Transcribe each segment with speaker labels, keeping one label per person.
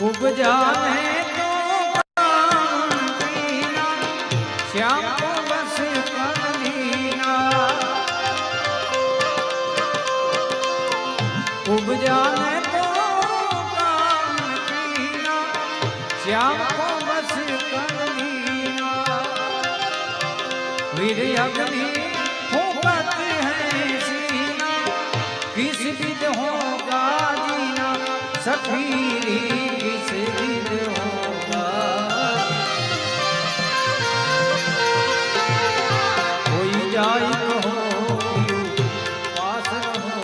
Speaker 1: उपजाने तो काम पीना, श्याम को बस करनीना। उपजाने तो काम पीना, श्याम को बस करनीना। वीर अग्नि फूकत है सीना, किस विध होगा जीना, सफीरी किस विध होगा। कोई जाए कहो पास रहो,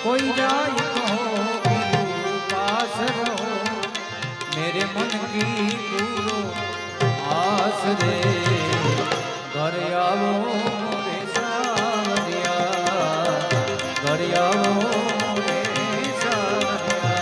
Speaker 1: कोई जाए कहो पास रहो, मेरे मन की पूरो आस रे। घर आवो रे सावरिया, घर आवो रे सावरिया।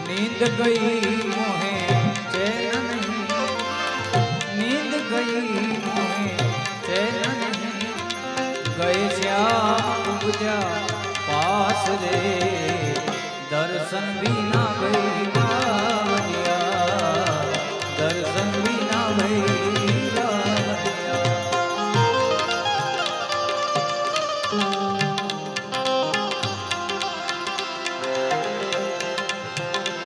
Speaker 1: नींद गई मोहे चैन नहीं, नींद गई मोहे चैन नहीं, गए श्याम उपजा पास रे।